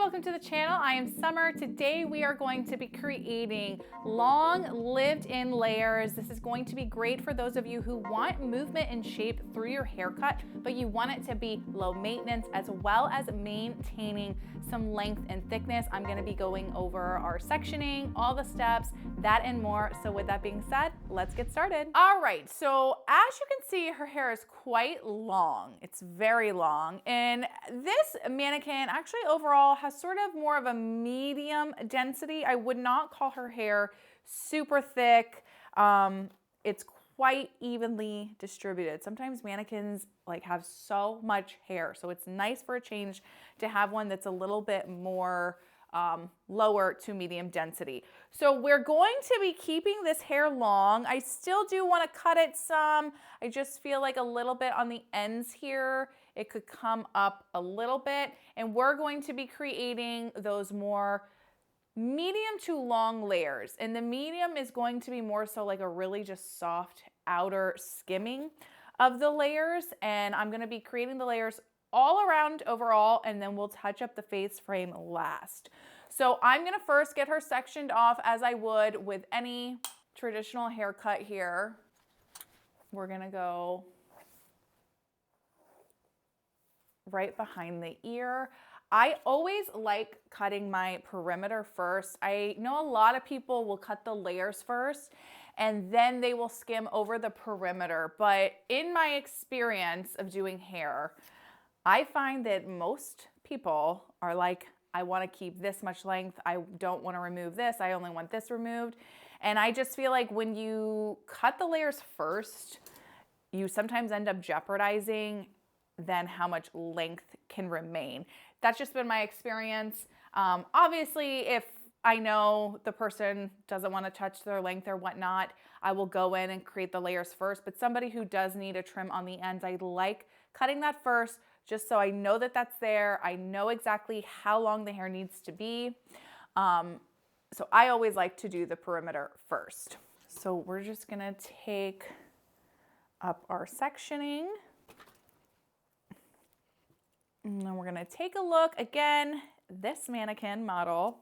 welcome to the channel. I am Summer. Today we are going to be creating long lived-in layers. This is going to be great for those of you who want movement and shape through your haircut, but you want it to be low maintenance as well as maintaining some length and thickness. I'm going to be going over our sectioning, all the steps, that and more. So with that being said, let's get started. All right, so as you can see, her hair is quite long. It's very long, and this mannequin actually overall has sort of more of a medium density. I would not call her hair super thick. It's quite evenly distributed. Sometimes mannequins have so much hair, so it's nice for a change to have one that's a little bit more lower to medium density. So we're going to be keeping this hair long. I still do want to cut it some. I just feel like a little bit on the ends here, it could come up a little bit, and we're going to be creating those more medium to long layers. And the medium is going to be more so like a really just soft outer skimming of the layers. And I'm going to be creating the layers all around overall, and then we'll touch up the face frame last. So I'm going to first get her sectioned off as I would with any traditional haircut here. We're going to go right behind the ear. I always like cutting my perimeter first. I know a lot of people will cut the layers first and then they will skim over the perimeter. But in my experience of doing hair, I find that most people are like, I want to keep this much length. I don't want to remove this. I only want this removed. And I just feel like when you cut the layers first, you sometimes end up jeopardizing then how much length can remain. That's just been my experience. Obviously, if I know the person doesn't want to touch their length or whatnot, I will go in and create the layers first. But somebody who does need a trim on the ends, I like cutting that first, just so I know that that's there. I know exactly how long the hair needs to be. So I always like to do the perimeter first. So we're just gonna take up our sectioning. And then we're gonna take a look. Again, this mannequin model,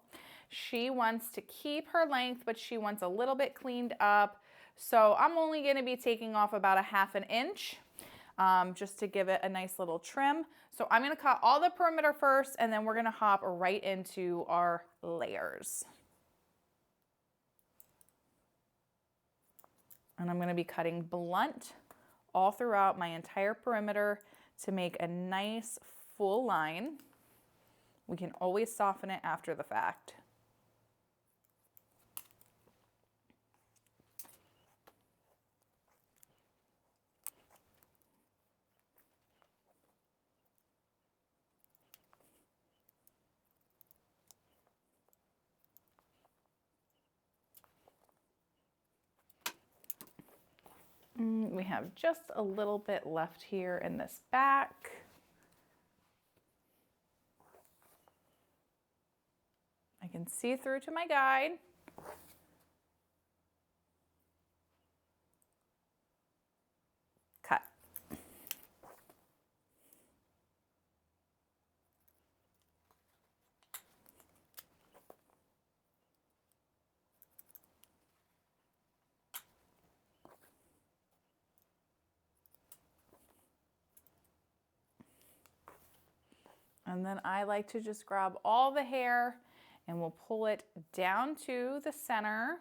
she wants to keep her length, but she wants a little bit cleaned up. So I'm only gonna be taking off about 1/2 inch just to give it a nice little trim. So I'm gonna cut all the perimeter first, and then we're gonna hop right into our layers. And I'm gonna be cutting blunt all throughout my entire perimeter to make a nice full line. We can always soften it after the fact. We have just a little bit left here in this back. I can see through to my guide. Cut. And then I like to just grab all the hair and we'll pull it down to the center.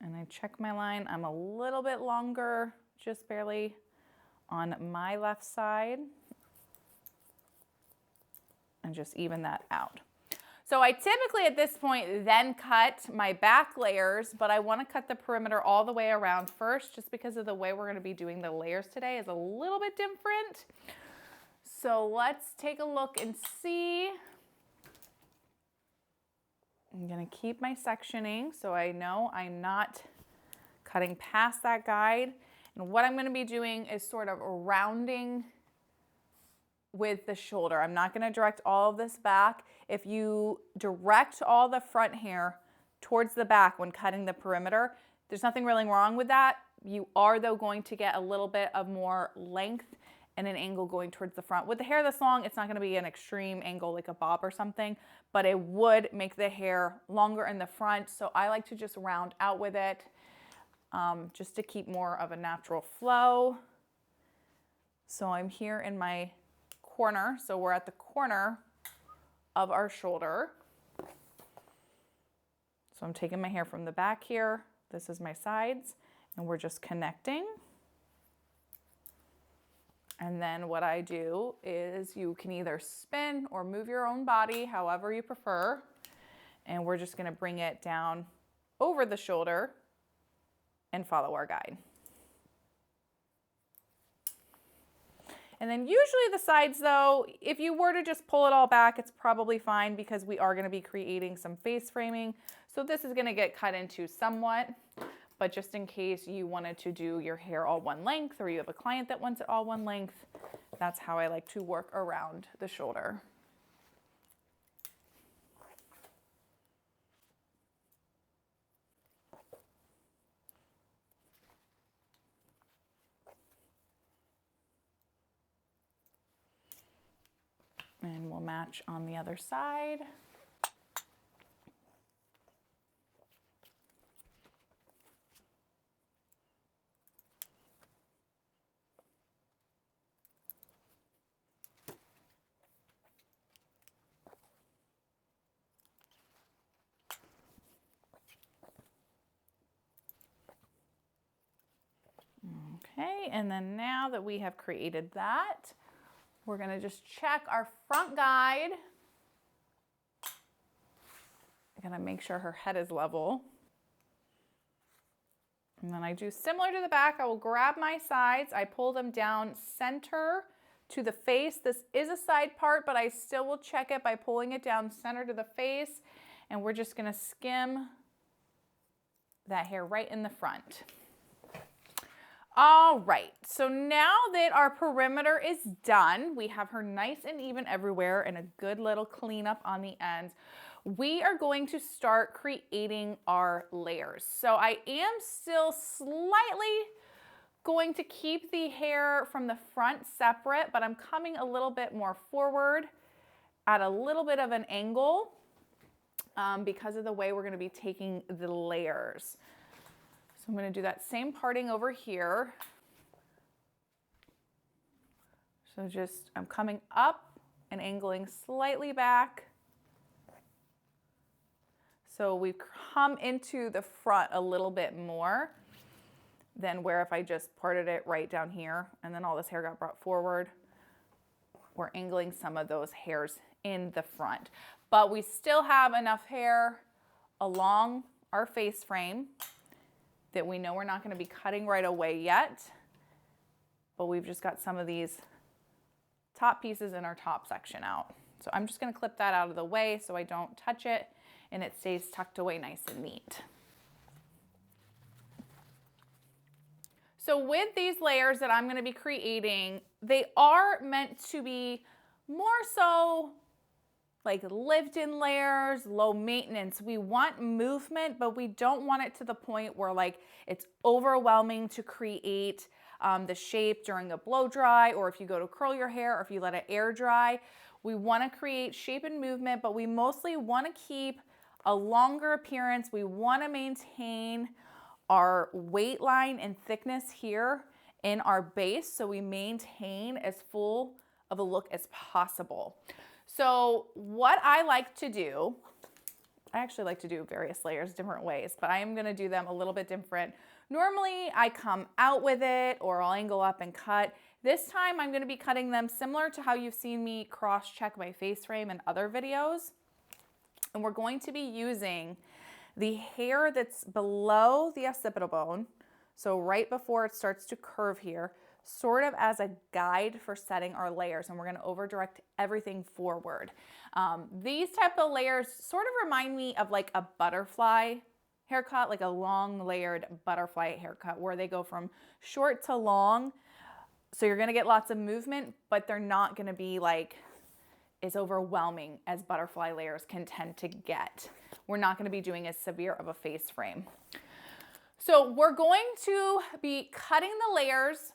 And I check my line. I'm a little bit longer, just barely on my left side. And just even that out. So I typically at this point then cut my back layers, but I want to cut the perimeter all the way around first, just because of the way we're going to be doing the layers today is a little bit different. So let's take a look and see. I'm going to keep my sectioning so I know I'm not cutting past that guide. And what I'm going to be doing is sort of rounding with the shoulder. I'm not going to direct all of this back. If you direct all the front hair towards the back when cutting the perimeter, there's nothing really wrong with that. You are, though, going to get a little bit of more length and an angle going towards the front. With the hair this long, it's not going to be an extreme angle like a bob or something, but it would make the hair longer in the front. So I like to just round out with it just to keep more of a natural flow. So I'm here in my corner. So we're at the corner of our shoulder. So I'm taking my hair from the back here. This is my sides, and we're just connecting. And then what I do is you can either spin or move your own body, however you prefer. And we're just gonna bring it down over the shoulder and follow our guide. And then usually the sides though, if you were to just pull it all back, it's probably fine because we are gonna be creating some face framing. So this is gonna get cut into somewhat, but just in case you wanted to do your hair all one length or you have a client that wants it all one length, that's how I like to work around the shoulder. And we'll match on the other side. Okay, and then now that we have created that, we're gonna just check our front guide. I'm gonna make sure her head is level. And then I do similar to the back. I will grab my sides. I pull them down center to the face. This is a side part, but I still will check it by pulling it down center to the face. And we're just gonna skim that hair right in the front. All right, so now that our perimeter is done, we have her nice and even everywhere and a good little cleanup on the ends. We are going to start creating our layers. So I am still slightly going to keep the hair from the front separate, but I'm coming a little bit more forward at a little bit of an angle because of the way we're gonna be taking the layers. So I'm going to do that same parting over here. So just, I'm coming up and angling slightly back. So we've come into the front a little bit more than where if I just parted it right down here and then all this hair got brought forward. We're angling some of those hairs in the front. But we still have enough hair along our face frame that we know we're not going to be cutting right away yet, but we've just got some of these top pieces in our top section out. So I'm just going to clip that out of the way so I don't touch it and it stays tucked away nice and neat. So with these layers that I'm going to be creating, they are meant to be more so like lived-in layers, low maintenance. We want movement, but we don't want it to the point where like it's overwhelming to create the shape during a blow dry, or if you go to curl your hair, or if you let it air dry. We want to create shape and movement, but we mostly want to keep a longer appearance. We want to maintain our weight line and thickness here in our base, so we maintain as full of a look as possible. So what I like to do, I actually like to do various layers different ways, but I am going to do them a little bit different. Normally I come out with it or I'll angle up and cut. This time I'm going to be cutting them similar to how you've seen me cross check my face frame in other videos. And we're going to be using the hair that's below the occipital bone, so right before it starts to curve here, sort of as a guide for setting our layers, and we're going to over direct everything forward. These type of layers sort of remind me of like a butterfly haircut, like a long layered butterfly haircut where they go from short to long. So you're going to get lots of movement, but they're not going to be like as overwhelming as butterfly layers can tend to get. We're not going to be doing as severe of a face frame. So we're going to be cutting the layers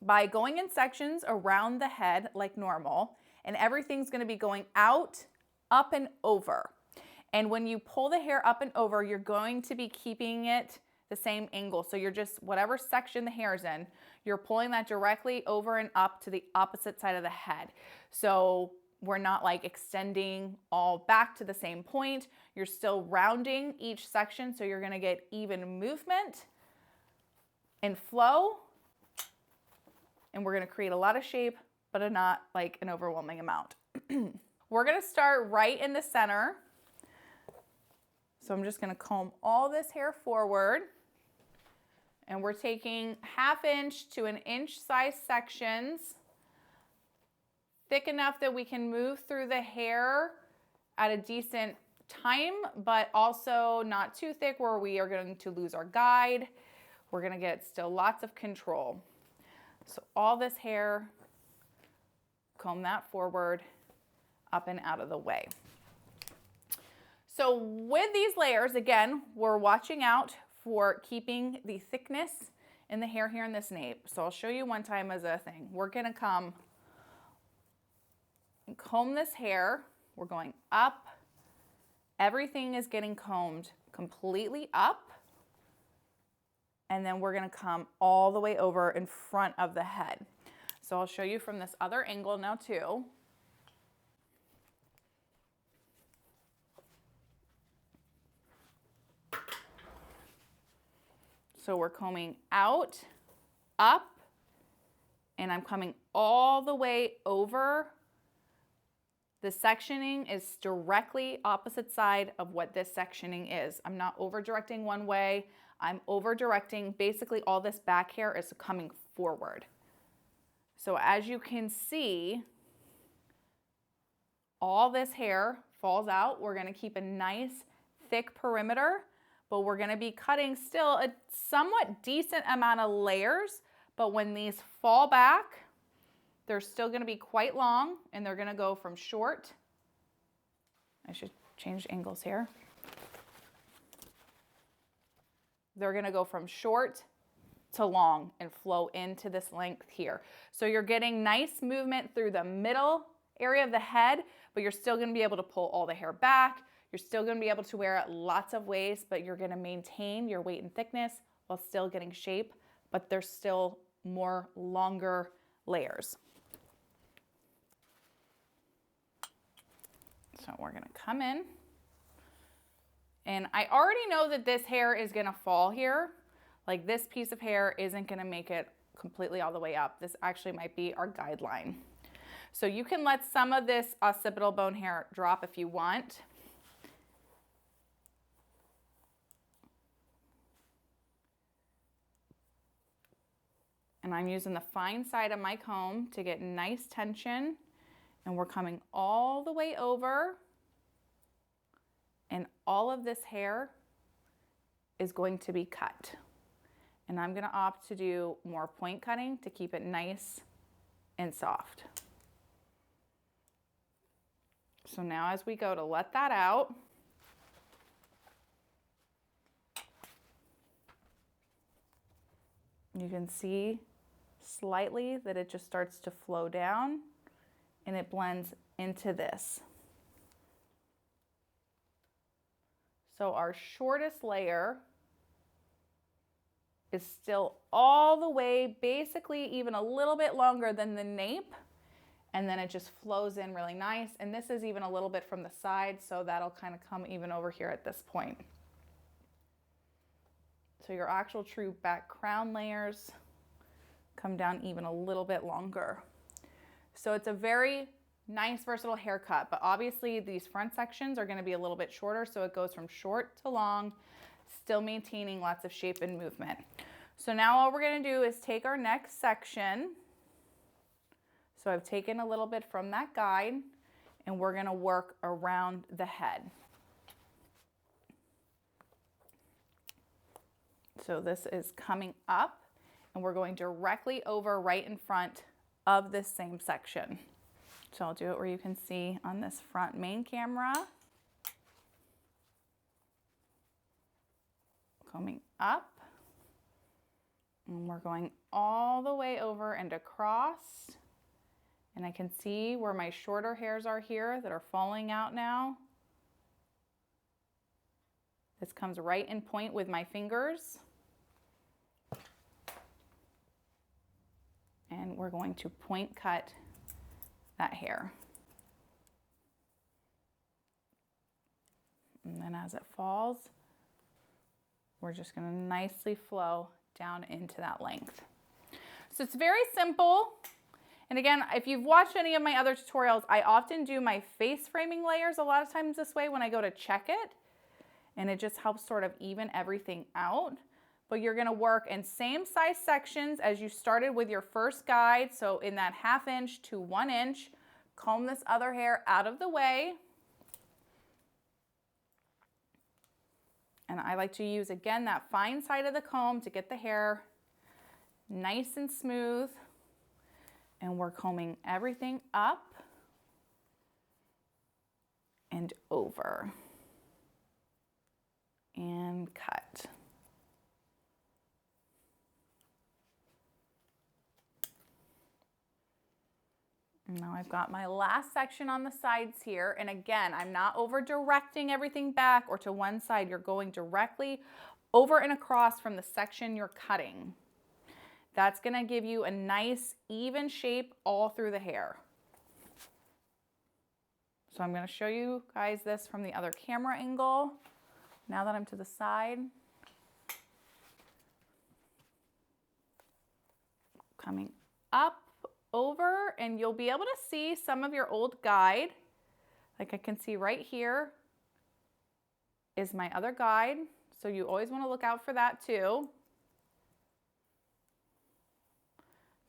by going in sections around the head like normal, and everything's going to be going out, up and over. And when you pull the hair up and over, you're going to be keeping it the same angle. So you're just, whatever section the hair is in, you're pulling that directly over and up to the opposite side of the head. So we're not like extending all back to the same point. You're still rounding each section, so you're gonna get even movement and flow. And we're gonna create a lot of shape, but not like an overwhelming amount. We're gonna start right in the center. So I'm just gonna comb all this hair forward, and we're taking 1/2 inch to 1 inch size sections, thick enough that we can move through the hair at a decent time, but also not too thick where we are going to lose our guide. We're gonna get still lots of control. So all this hair, comb that forward, up and out of the way. So with these layers, again, we're watching out for keeping the thickness in the hair here in this nape. So I'll show you one time as a thing. We're gonna come and comb this hair. We're going up. Everything is getting combed completely up. And then we're gonna come all the way over in front of the head. So I'll show you from this other angle now too. So we're combing out, up, and I'm coming all the way over. The sectioning is directly opposite side of what this sectioning is. I'm not over directing one way. I'm over directing, basically all this back hair is coming forward. So as you can see, all this hair falls out. We're gonna keep a nice thick perimeter, but we're gonna be cutting still a somewhat decent amount of layers, but when these fall back, they're still gonna be quite long, and they're gonna go from short. I should change angles here. They're gonna go from short to long and flow into this length here. So you're getting nice movement through the middle area of the head, but you're still gonna be able to pull all the hair back. You're still gonna be able to wear it lots of ways, but you're gonna maintain your weight and thickness while still getting shape, but there's still more longer layers. So we're gonna come in, and I already know that this hair is gonna fall here. Like this piece of hair isn't gonna make it completely all the way up. This actually might be our guideline. So you can let some of this occipital bone hair drop if you want. And I'm using the fine side of my comb to get nice tension. And we're coming all the way over. And all of this hair is going to be cut. And I'm gonna opt to do more point cutting to keep it nice and soft. So now as we go to let that out, you can see slightly that it just starts to flow down and it blends into this. So our shortest layer is still all the way, basically even a little bit longer than the nape, and then it just flows in really nice. And this is even a little bit from the side, so that'll kind of come even over here at this point. So your actual true back crown layers come down even a little bit longer. So it's a very nice versatile haircut, but obviously these front sections are going to be a little bit shorter, so it goes from short to long, still maintaining lots of shape and movement. So now all we're going to do is take our next section. So I've taken a little bit from that guide, and we're going to work around the head. So this is coming up, and we're going directly over right in front of this same section. So I'll do it where you can see on this front main camera. Combing up, And we're going all the way over and across. And I can see where my shorter hairs are here that are falling out now. This comes right in point with my fingers. And we're going to point cut that hair. And then as it falls, we're just going to nicely flow down into that length. So it's very simple. And again, if you've watched any of my other tutorials, I often do my face framing layers a lot of times this way when I go to check it. And it just helps sort of even everything out. But you're going to work in same size sections as you started with your first guide. So in that 1/2 inch to 1 inch, comb this other hair out of the way. And I like to use, again, that fine side of the comb to get the hair nice and smooth. And we're combing everything up and over and cut. Now I've got my last section on the sides here. And again, I'm not over directing everything back or to one side. You're going directly over and across from the section you're cutting. That's going to give you a nice even shape all through the hair. So I'm going to show you guys this from the other camera angle. Now that I'm to the side. Coming up, over, and you'll be able to see some of your old guide. Like I can see right here is my other guide. So you always want to look out for that too.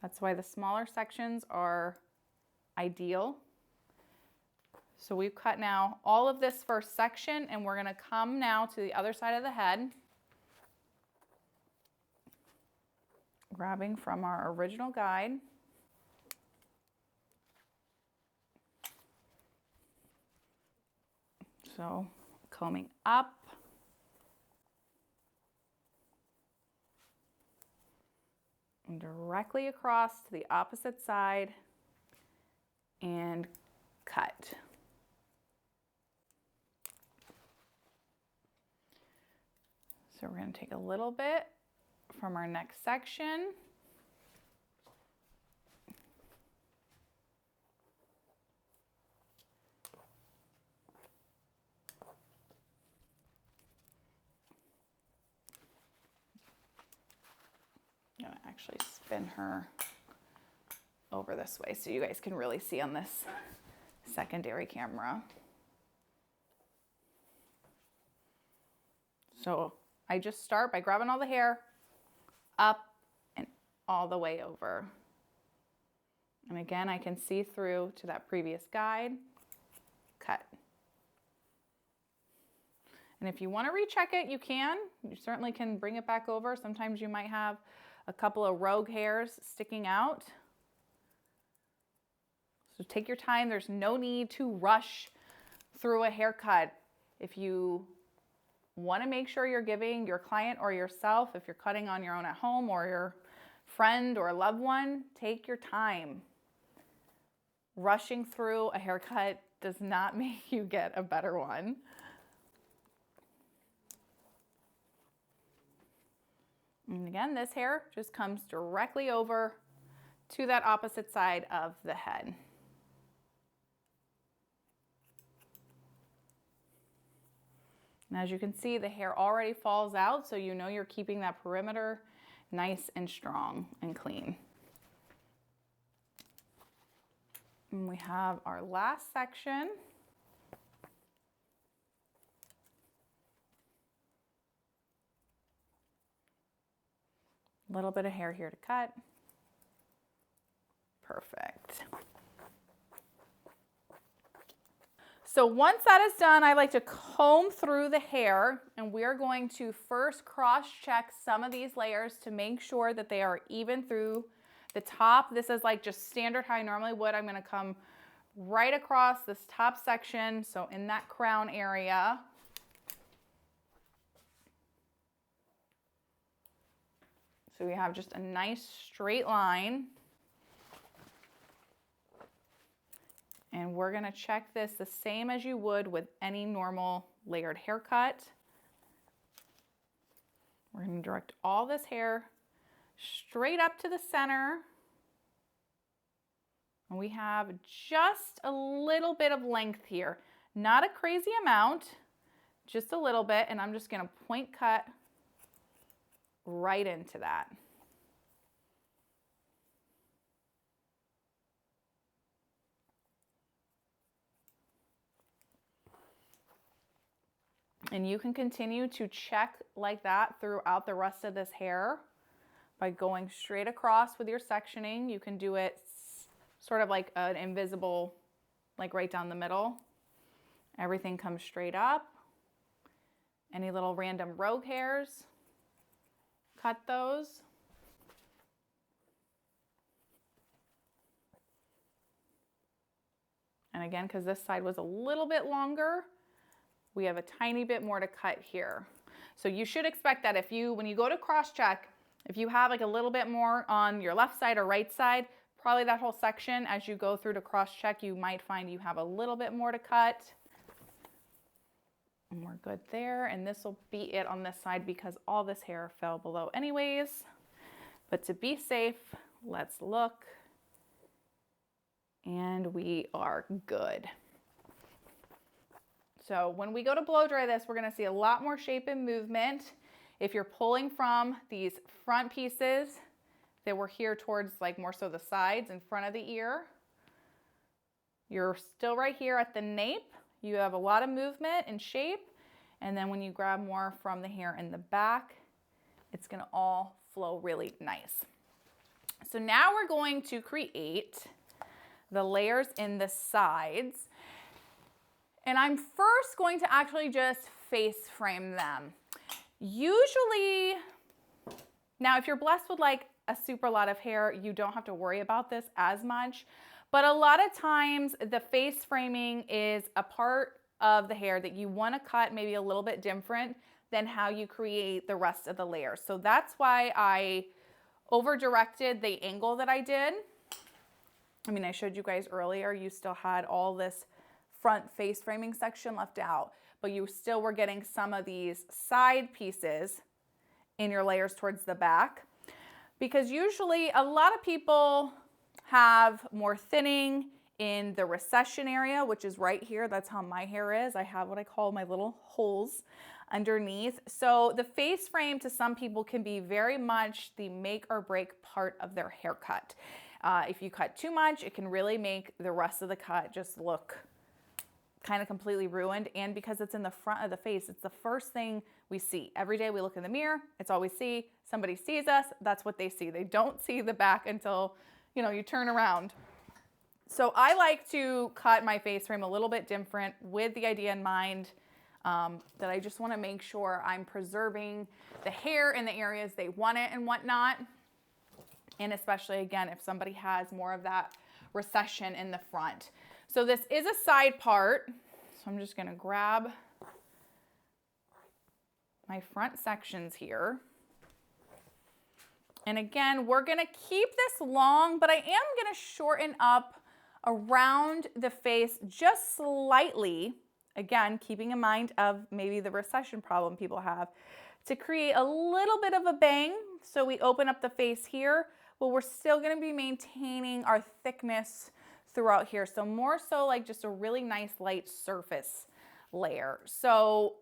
That's why the smaller sections are ideal. So we've cut now all of this first section, and we're going to come now to the other side of the head. Grabbing from our original guide. So combing up. And directly across to the opposite side and cut. So we're going to take a little bit from our next section. I'm going to actually spin her over this way so you guys can really see on this secondary camera. So I just start by grabbing all the hair up and all the way over. And again, I can see through to that previous guide, cut. And if you want to recheck it, you can. You certainly can bring it back over. Sometimes you might have a couple of rogue hairs sticking out. So take your time. There's no need to rush through a haircut. If you want to make sure you're giving your client or yourself, if you're cutting on your own at home, or your friend or loved one, take your time. Rushing through a haircut does not make you get a better one. And again, this hair just comes directly over to that opposite side of the head. And as you can see, the hair already falls out, so you know you're keeping that perimeter nice and strong and clean. And we have our last section. A little bit of hair here to cut. Perfect. So once that is done, I like to comb through the hair, and we are going to first cross-check some of these layers to make sure that they are even through the top. This is like just standard how I normally would. I'm going to come right across this top section, so in that crown area. So we have just a nice straight line. And we're gonna check this the same as you would with any normal layered haircut. We're gonna direct all this hair straight up to the center. And we have just a little bit of length here. Not a crazy amount, just a little bit. And I'm just gonna point cut right into that. And you can continue to check like that throughout the rest of this hair by going straight across with your sectioning. You can do it sort of like an invisible, like right down the middle. Everything comes straight up. Any little random rogue hairs, cut those. And again, because this side was a little bit longer, we have a tiny bit more to cut here. So you should expect that when you go to cross check, if you have like a little bit more on your left side or right side, probably that whole section, as you go through to cross check, you might find you have a little bit more to cut. And we're good there. And this will be it on this side because all this hair fell below anyways. But to be safe, let's look. And we are good. So when we go to blow dry this, we're gonna see a lot more shape and movement. If you're pulling from these front pieces that were here towards like more so the sides in front of the ear, you're still right here at the nape. You have a lot of movement and shape. And then when you grab more from the hair in the back, it's gonna all flow really nice. So now we're going to create the layers in the sides. And I'm first going to actually just face frame them. Usually, now if you're blessed with like a super lot of hair, you don't have to worry about this as much. But a lot of times the face framing is a part of the hair that you want to cut maybe a little bit different than how you create the rest of the layers. So that's why I over directed the angle that I did. I mean, I showed you guys earlier, you still had all this front face framing section left out, but you still were getting some of these side pieces in your layers towards the back. Because usually a lot of people have more thinning in the recession area, which is right here. That's how my hair is. I have what I call my little holes underneath. So the face frame to some people can be very much the make or break part of their haircut. If you cut too much, it can really make the rest of the cut just look kind of completely ruined. And because it's in the front of the face, it's the first thing we see. Every day we look in the mirror, it's all we see. Somebody sees us, that's what they see. They don't see the back until, you know, you turn around. So I like to cut my face frame a little bit different with the idea in mind that I just want to make sure I'm preserving the hair in the areas they want it and whatnot. And especially, again, if somebody has more of that recession in the front. So this is a side part. So I'm just going to grab my front sections here. And again, we're going to keep this long, but I am going to shorten up around the face just slightly. Again, keeping in mind of maybe the recession problem people have, to create a little bit of a bang. So we open up the face here, but we're still going to be maintaining our thickness throughout here. So more so like just a really nice light surface layer. So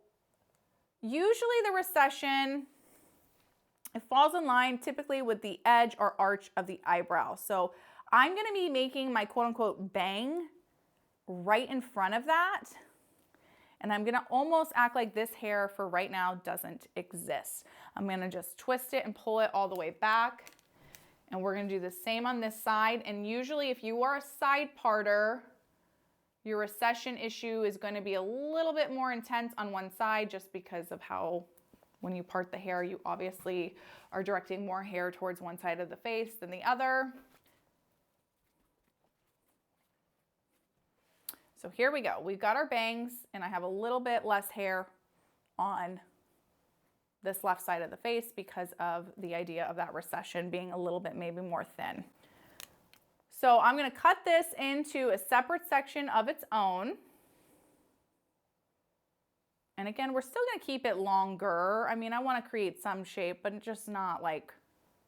usually the recession, it falls in line typically with the edge or arch of the eyebrow. So I'm going to be making my quote unquote bang right in front of that. And I'm going to almost act like this hair for right now doesn't exist. I'm going to just twist it and pull it all the way back. And we're going to do the same on this side. And usually if you are a side parter, your recession issue is going to be a little bit more intense on one side just because of how when you part the hair, you obviously are directing more hair towards one side of the face than the other. So here we go. We've got our bangs and I have a little bit less hair on this left side of the face because of the idea of that recession being a little bit maybe more thin. So I'm going to cut this into a separate section of its own. And again, we're still going to keep it longer. I mean, I want to create some shape, but just not like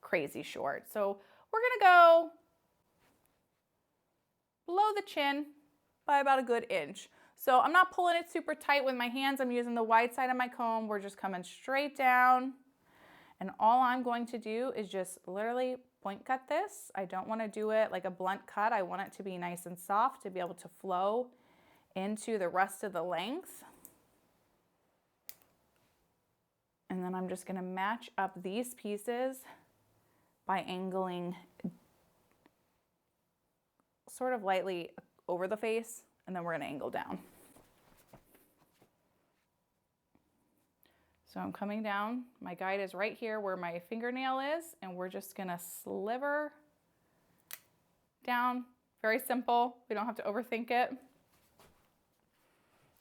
crazy short. So we're going to go below the chin by about a good inch. So I'm not pulling it super tight with my hands. I'm using the wide side of my comb. We're just coming straight down. And all I'm going to do is just literally point cut this. I don't want to do it like a blunt cut. I want it to be nice and soft to be able to flow into the rest of the length. And then I'm just going to match up these pieces by angling sort of lightly over the face, and then we're going to angle down. So I'm coming down. My guide is right here where my fingernail is, and we're just going to sliver down. Very simple. We don't have to overthink it. And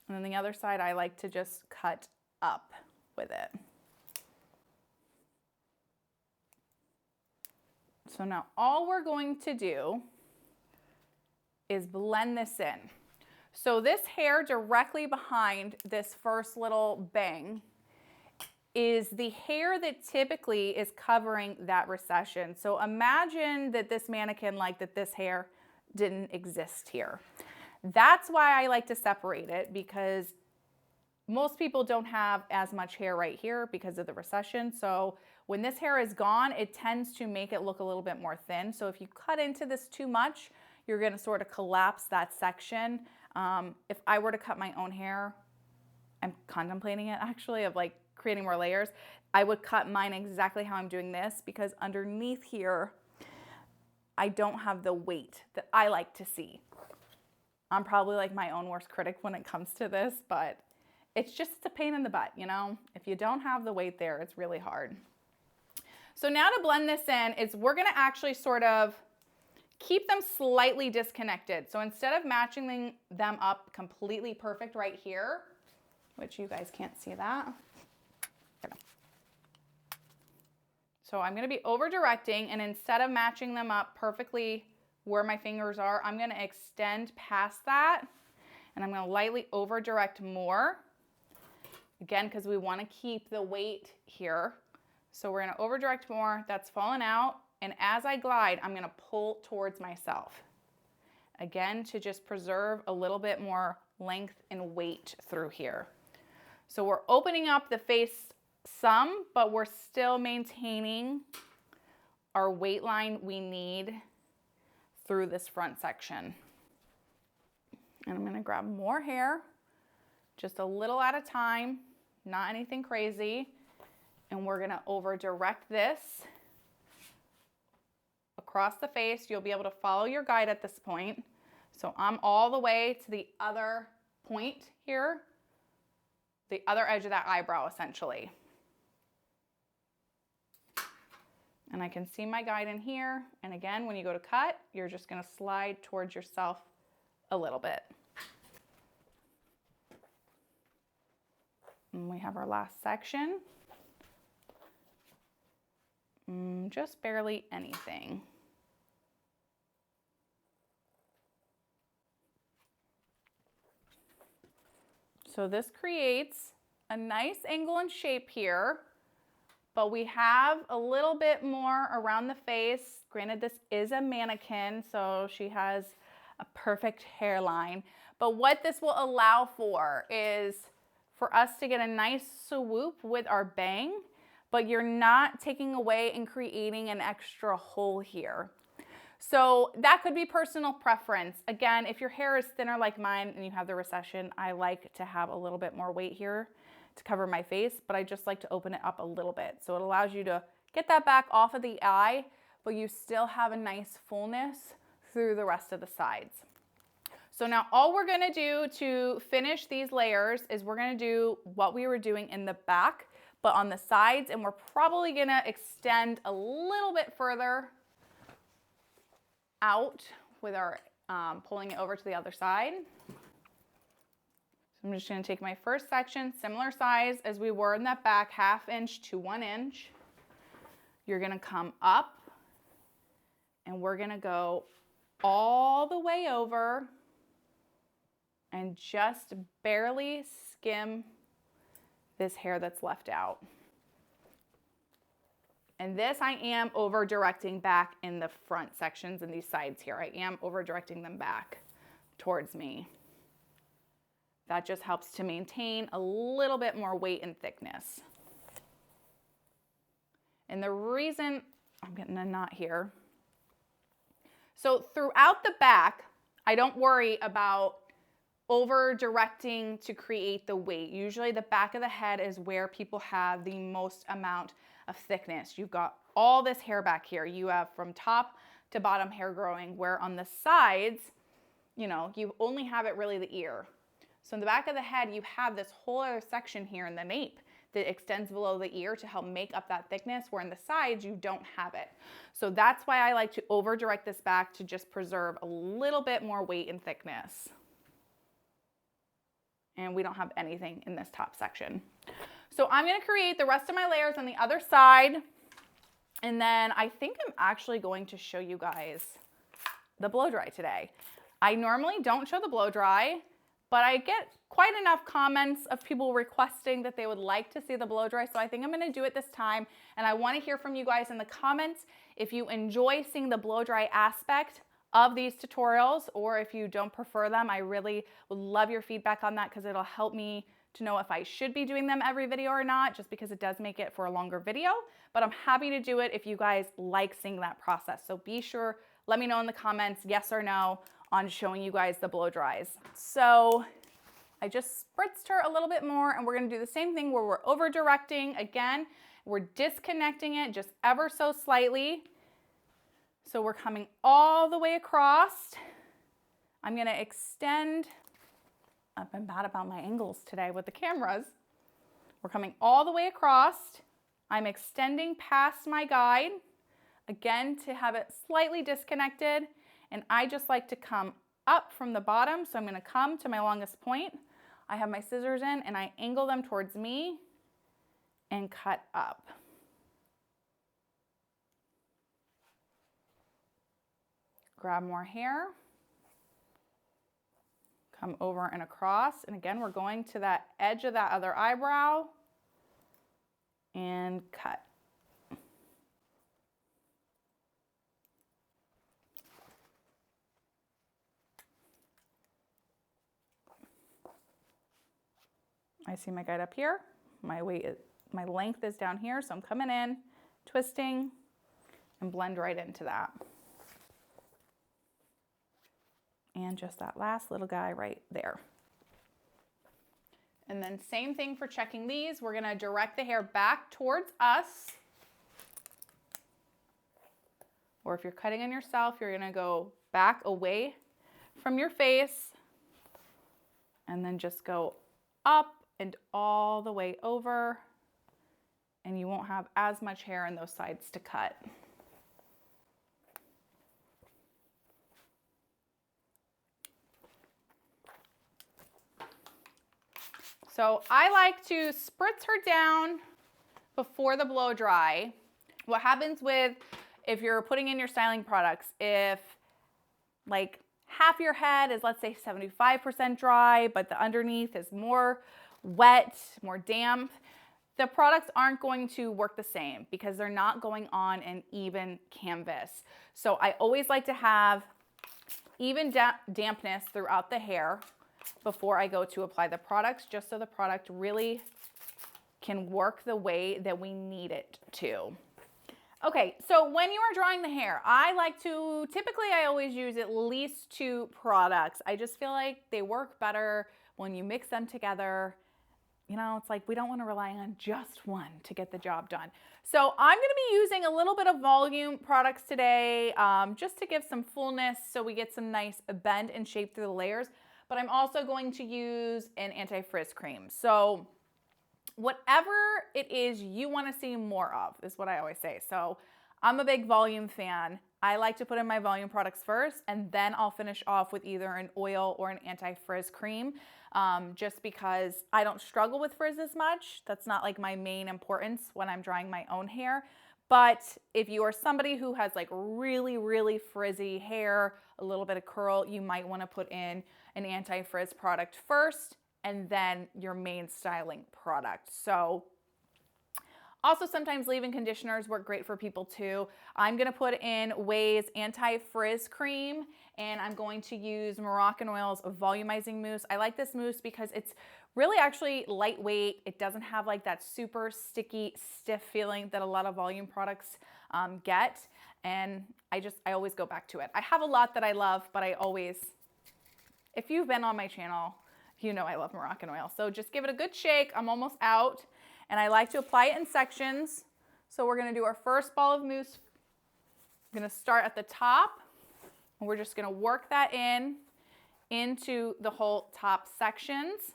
then the other side, I like to just cut up with it. So now all we're going to do is blend this in. So this hair directly behind this first little bang is the hair that typically is covering that recession. So imagine that this mannequin, like that this hair didn't exist here. That's why I like to separate it, because most people don't have as much hair right here because of the recession. So when this hair is gone, it tends to make it look a little bit more thin. So if you cut into this too much, you're gonna sort of collapse that section. If I were to cut my own hair, I'm contemplating it actually, of like creating more layers, I would cut mine exactly how I'm doing this, because underneath here, I don't have the weight that I like to see. I'm probably like my own worst critic when it comes to this, but it's just a pain in the butt, you know? If you don't have the weight there, it's really hard. So now to blend this in, we're gonna actually sort of keep them slightly disconnected. So instead of matching them up completely perfect right here, which you guys can't see that. So I'm gonna be over directing, and instead of matching them up perfectly where my fingers are, I'm gonna extend past that, and I'm gonna lightly over direct more. Again, because we wanna keep the weight here. So we're gonna over direct more, that's fallen out, and as I glide, I'm gonna pull towards myself. Again, to just preserve a little bit more length and weight through here. So we're opening up the face some, but we're still maintaining our weight line we need through this front section. And I'm gonna grab more hair, just a little at a time, not anything crazy. And we're gonna over direct this across the face. You'll be able to follow your guide at this point. So I'm all the way to the other point here, the other edge of that eyebrow essentially. And I can see my guide in here. And again, when you go to cut, you're just gonna slide towards yourself a little bit. And we have our last section. Just barely anything. So this creates a nice angle and shape here, but we have a little bit more around the face. Granted, this is a mannequin, so she has a perfect hairline. But what this will allow for is for us to get a nice swoop with our bang, but you're not taking away and creating an extra hole here. So that could be personal preference. Again, if your hair is thinner like mine and you have the recession, I like to have a little bit more weight here to cover my face, but I just like to open it up a little bit. So it allows you to get that back off of the eye, but you still have a nice fullness through the rest of the sides. So now all we're gonna do to finish these layers is we're gonna do what we were doing in the back, but on the sides, and we're probably gonna extend a little bit further out with our pulling it over to the other side. So I'm just gonna take my first section, similar size as we were in that back, 1/2 inch to 1 inch. You're gonna come up and we're gonna go all the way over and just barely skim this hair that's left out. And this I am over directing back in the front sections and these sides here. I am over directing them back towards me. That just helps to maintain a little bit more weight and thickness. And the reason, I'm getting a knot here. So throughout the back, I don't worry about over directing to create the weight. Usually the back of the head is where people have the most amount of thickness. You've got all this hair back here. You have from top to bottom hair growing, where on the sides, you know, you only have it really the ear. So in the back of the head, you have this whole other section here in the nape that extends below the ear to help make up that thickness, where in the sides, you don't have it. So that's why I like to over direct this back to just preserve a little bit more weight and thickness. And we don't have anything in this top section. So I'm gonna create the rest of my layers on the other side. And then I think I'm actually going to show you guys the blow dry today. I normally don't show the blow dry, but I get quite enough comments of people requesting that they would like to see the blow dry. So I think I'm gonna do it this time. And I wanna hear from you guys in the comments if you enjoy seeing the blow dry aspect of these tutorials, or if you don't prefer them. I really would love your feedback on that, because it'll help me to know if I should be doing them every video or not, just because it does make it for a longer video. But I'm happy to do it if you guys like seeing that process. So be sure, let me know in the comments, yes or no, on showing you guys the blow dries. So I just spritzed her a little bit more, and we're gonna do the same thing where we're over directing. Again, we're disconnecting it just ever so slightly. So we're coming all the way across. I'm gonna extend, I've been bad about my angles today with the cameras. We're coming all the way across. I'm extending past my guide, again, to have it slightly disconnected. And I just like to come up from the bottom. So I'm gonna come to my longest point. I have my scissors in and I angle them towards me and cut up. Grab more hair, come over and across. And again, we're going to that edge of that other eyebrow and cut. I see my guide up here. My length is down here. So I'm coming in, twisting, and blend right into that. And just that last little guy right there. And then same thing for checking these. We're gonna direct the hair back towards us. Or if you're cutting on yourself, you're gonna go back away from your face and then just go up and all the way over, and you won't have as much hair on those sides to cut. So I like to spritz her down before the blow dry. What happens if you're putting in your styling products, if like half your head is, let's say 75% dry, but the underneath is more wet, more damp, the products aren't going to work the same because they're not going on an even canvas. So I always like to have even dampness throughout the hair before I go to apply the products, just so the product really can work the way that we need it to. Okay, so when you are drying the hair, typically I always use at least 2 products. I just feel like they work better when you mix them together. You know, it's like we don't want to rely on just one to get the job done. So I'm going to be using a little bit of volume products today, just to give some fullness so we get some nice bend and shape through the layers. But I'm also going to use an anti-frizz cream. So whatever it is you want to see more of is what I always say. So I'm a big volume fan. I like to put in my volume products first, and then I'll finish off with either an oil or an anti-frizz cream. just because I don't struggle with frizz as much. That's not like my main importance when I'm drying my own hair. But if you are somebody who has like really, really frizzy hair, a little bit of curl, you might want to put in an anti-frizz product first and then your main styling product. So also sometimes leave-in conditioners work great for people too. I'm gonna put in Ouai's anti-frizz cream, and I'm going to use Moroccan Oil's volumizing mousse. I like this mousse because it's really actually lightweight. It doesn't have like that super sticky, stiff feeling that a lot of volume products get. And I always go back to it. I have a lot that I love, but if you've been on my channel, you know I love Moroccan Oil. So just give it a good shake. I'm almost out. And I like to apply it in sections. So we're gonna do our first ball of mousse. I'm gonna start at the top, and we're just gonna work that into the whole top sections.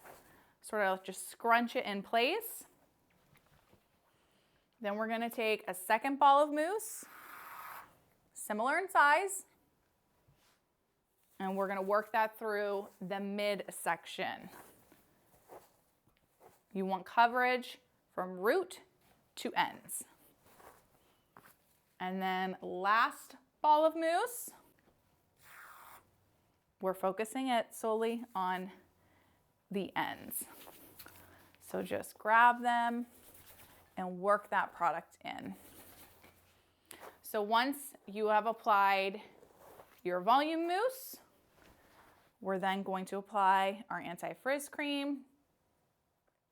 Sort of just scrunch it in place. Then we're gonna take a second ball of mousse, similar in size, and we're gonna work that through the midsection. You want coverage from root to ends. And then last ball of mousse, we're focusing it solely on the ends. So just grab them and work that product in. So once you have applied your volume mousse, we're then going to apply our anti-frizz cream.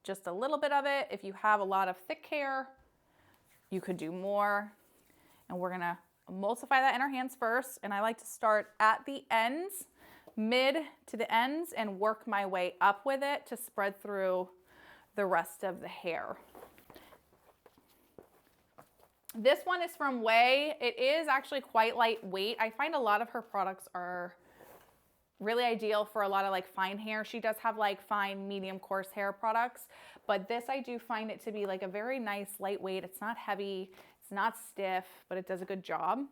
Just a little bit of it. If you have a lot of thick hair, you could do more. And we're gonna emulsify that in our hands first. And I like to start at the ends, mid to the ends, and work my way up with it to spread through the rest of the hair. This one is from Ouai. It is actually quite lightweight. I find a lot of her products are really ideal for a lot of like fine hair. She does have like fine, medium, coarse hair products, but this I do find it to be like a very nice lightweight. It's not heavy, it's not stiff, but it does a good job.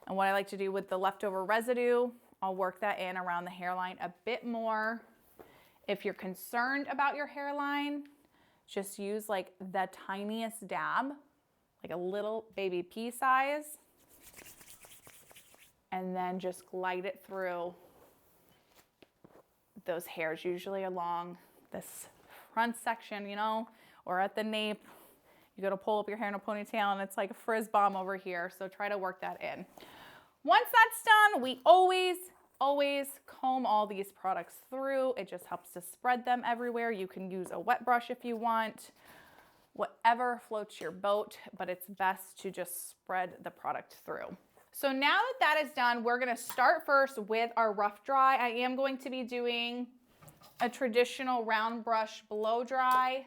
And what I like to do with the leftover residue, I'll work that in around the hairline a bit more. If you're concerned about your hairline, just use like the tiniest dab, like a little baby pea size, and then just glide it through those hairs, usually along this front section, you know, or at the nape. You go to pull up your hair in a ponytail and it's like a frizz bomb over here. So try to work that in. Once that's done, we always comb all these products through. It just helps to spread them everywhere. You can use a wet brush if you want, whatever floats your boat, but it's best to just spread the product through. So now that that is done, we're gonna start first with our rough dry. I am going to be doing a traditional round brush blow dry.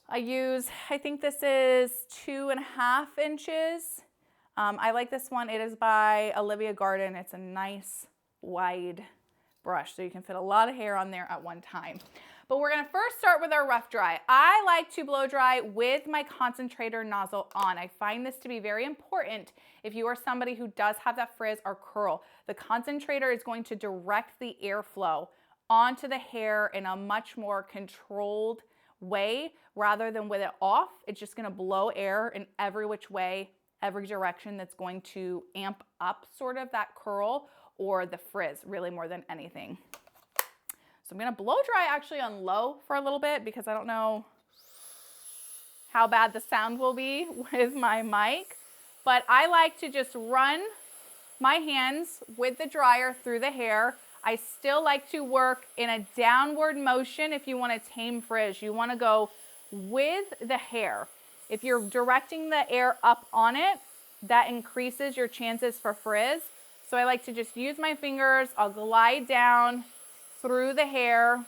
I think this is 2.5 inches. I like this one. It is by Olivia Garden. It's a nice wide brush, so you can fit a lot of hair on there at one time. But we're gonna first start with our rough dry. I like to blow dry with my concentrator nozzle on. I find this to be very important if you are somebody who does have that frizz or curl. The concentrator is going to direct the airflow onto the hair in a much more controlled way rather than with it off. It's just gonna blow air in every which way, every direction. That's going to amp up sort of that curl or the frizz really more than anything. So I'm gonna blow dry actually on low for a little bit because I don't know how bad the sound will be with my mic, but I like to just run my hands with the dryer through the hair. I still like to work in a downward motion. If you want to tame frizz, you want to go with the hair. If you're directing the air up on it, that increases your chances for frizz. So I like to just use my fingers. I'll glide down through the hair.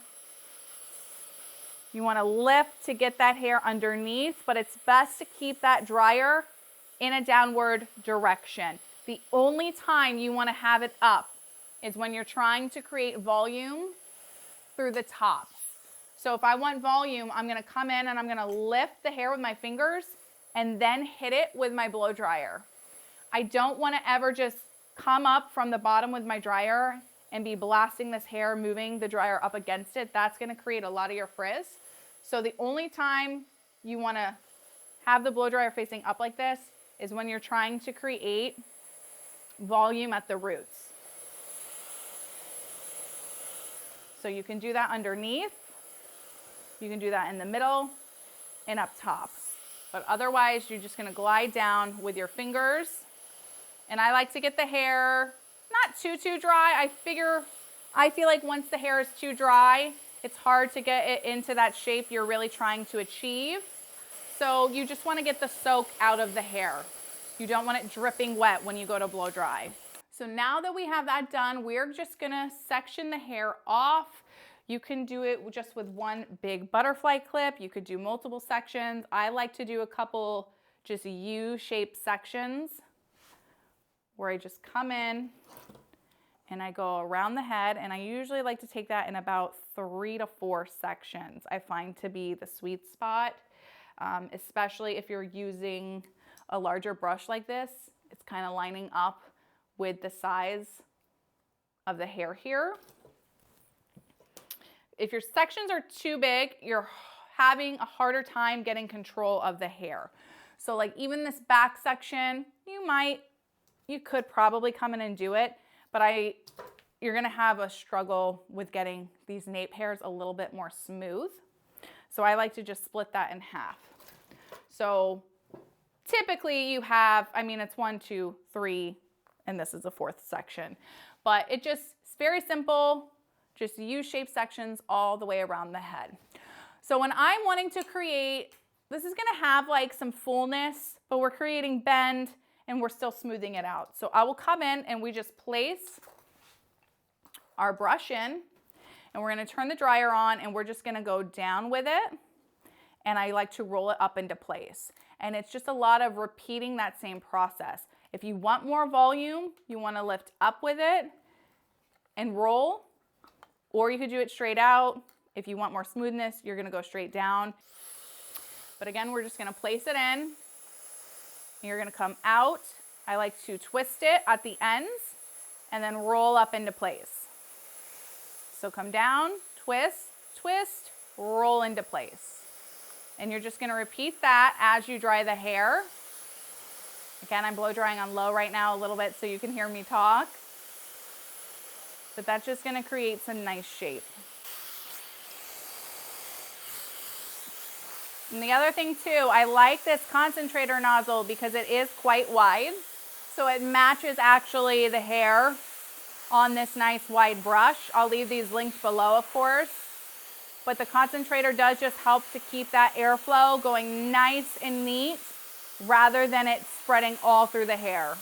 You want to lift to get that hair underneath, but it's best to keep that dryer in a downward direction. The only time you want to have it up is when you're trying to create volume through the top. So if I want volume, I'm going to come in and I'm going to lift the hair with my fingers and then hit it with my blow dryer. I don't want to ever just come up from the bottom with my dryer and be blasting this hair, moving the dryer up against it, that's gonna create a lot of your frizz. So the only time you wanna have the blow dryer facing up like this is when you're trying to create volume at the roots. So you can do that underneath, you can do that in the middle and up top. But otherwise, you're just gonna glide down with your fingers. And I like to get the hair not too dry. I feel like once the hair is too dry, it's hard to get it into that shape you're really trying to achieve. So you just wanna get the soak out of the hair. You don't want it dripping wet when you go to blow dry. So now that we have that done, we're just gonna section the hair off. You can do it just with one big butterfly clip. You could do multiple sections. I like to do a couple just U-shaped sections where I just come in and I go around the head, and I usually like to take that in about 3 to 4 sections. I find to be the sweet spot, especially if you're using a larger brush like this. It's kind of lining up with the size of the hair here. If your sections are too big, you're having a harder time getting control of the hair. So like even this back section, you could probably come in and do it, but you're gonna have a struggle with getting these nape hairs a little bit more smooth. So I like to just split that in half. So typically you have, it's 1, 2, 3, and this is the 4th section. But it's very simple, just U-shaped sections all the way around the head. So when I'm wanting to create, this is gonna have like some fullness, but we're creating bend and we're still smoothing it out. So I will come in and we just place our brush in, and we're gonna turn the dryer on, and we're just gonna go down with it. And I like to roll it up into place. And it's just a lot of repeating that same process. If you want more volume, you wanna lift up with it and roll, or you could do it straight out. If you want more smoothness, you're gonna go straight down. But again, we're just gonna place it in. You're gonna come out. I like to twist it at the ends and then roll up into place. So come down, twist, twist, roll into place. And you're just gonna repeat that as you dry the hair. Again, I'm blow drying on low right now a little bit so you can hear me talk. But that's just gonna create some nice shape. And the other thing too, I like this concentrator nozzle because it is quite wide. So it matches actually the hair on this nice wide brush. I'll leave these linked below, of course. But the concentrator does just help to keep that airflow going nice and neat rather than it spreading all through the hair.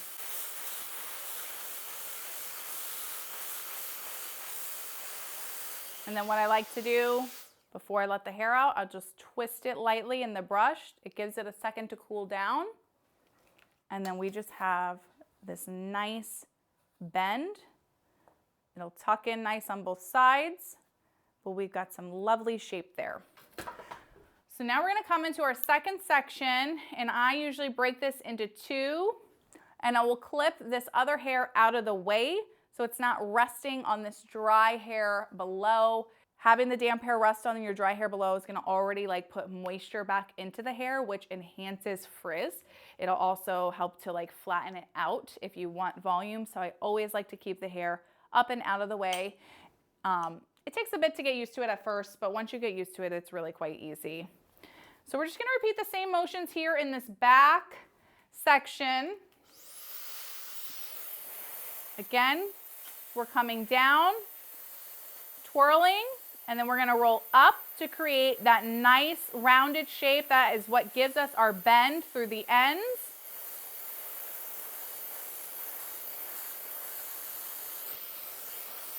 And then what I like to do before I let the hair out, I'll just twist it lightly in the brush. It gives it a second to cool down. And then we just have this nice bend. It'll tuck in nice on both sides, but we've got some lovely shape there. So now we're gonna come into our second section, and I usually break this into 2, and I will clip this other hair out of the way so it's not resting on this dry hair below. Having the damp hair rest on your dry hair below is gonna already like put moisture back into the hair, which enhances frizz. It'll also help to like flatten it out if you want volume. So I always like to keep the hair up and out of the way. It takes a bit to get used to it at first, but once you get used to it, it's really quite easy. So we're just gonna repeat the same motions here in this back section. Again, we're coming down, twirling, and then we're gonna roll up to create that nice rounded shape. That is what gives us our bend through the ends.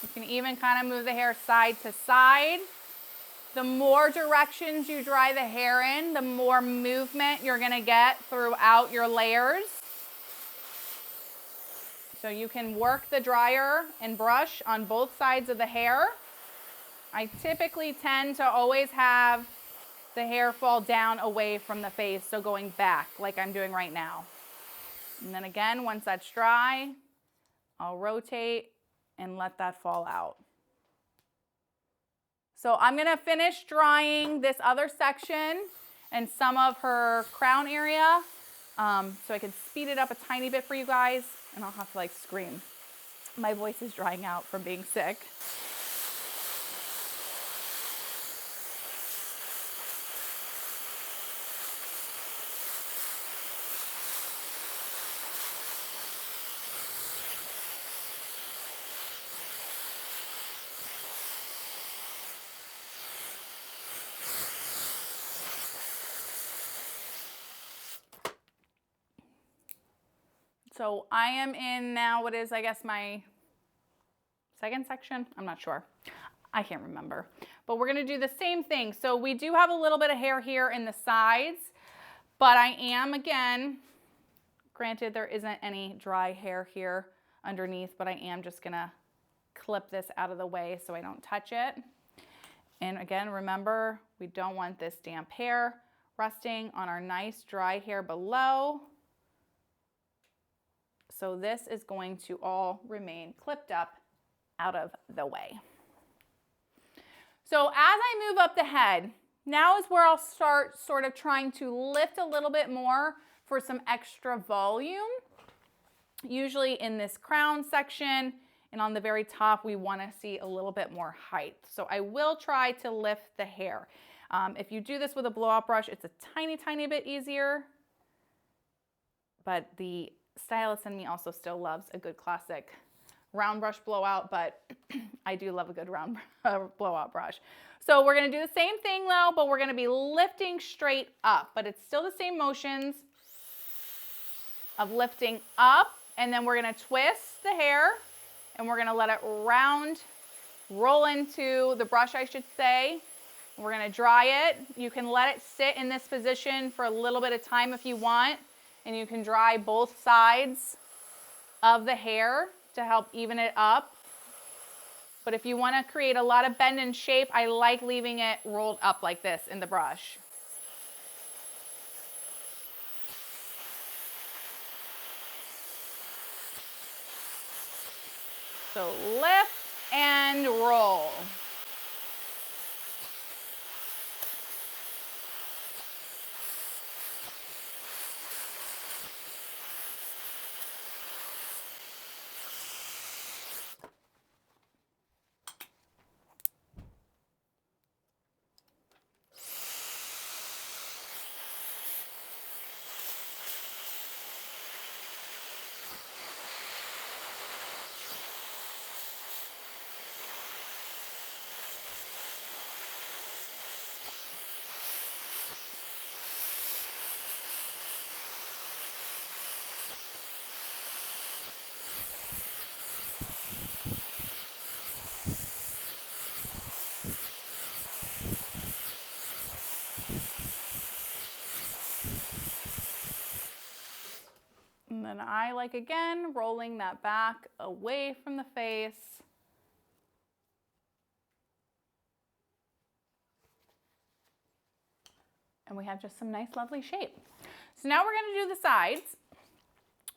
You can even kind of move the hair side to side. The more directions you dry the hair in, the more movement you're gonna get throughout your layers. So you can work the dryer and brush on both sides of the hair. I typically tend to always have the hair fall down away from the face, so going back like I'm doing right now. And then again, once that's dry, I'll rotate and let that fall out. So I'm gonna finish drying this other section and some of her crown area so I can speed it up a tiny bit for you guys and I'll have to like scream. My voice is drying out from being sick. So I am in now what is, I guess, my second section. I'm not sure. I can't remember. But we're going to do the same thing. So we do have a little bit of hair here in the sides, but I am, again, granted there isn't any dry hair here underneath, but I am just going to clip this out of the way so I don't touch it. And again, remember, we don't want this damp hair resting on our nice dry hair below. So this is going to all remain clipped up out of the way. So as I move up the head, now is where I'll start sort of trying to lift a little bit more for some extra volume. Usually in this crown section and on the very top, we want to see a little bit more height. So I will try to lift the hair. If you do this with a blowout brush, it's a tiny, tiny bit easier, but the stylist in me also still loves a good classic round brush blowout, but I do love a good round blowout brush. So we're going to do the same thing though, but we're going to be lifting straight up, but it's still the same motions of lifting up, and then we're going to twist the hair and we're going to let it roll into the brush, I should say. We're going to dry it. You can let it sit in this position for a little bit of time if you want. And you can dry both sides of the hair to help even it up. But if you want to create a lot of bend and shape, I like leaving it rolled up like this in the brush. So lift and roll. And then I like, again, rolling that back away from the face. And we have just some nice, lovely shape. So now we're going to do the sides,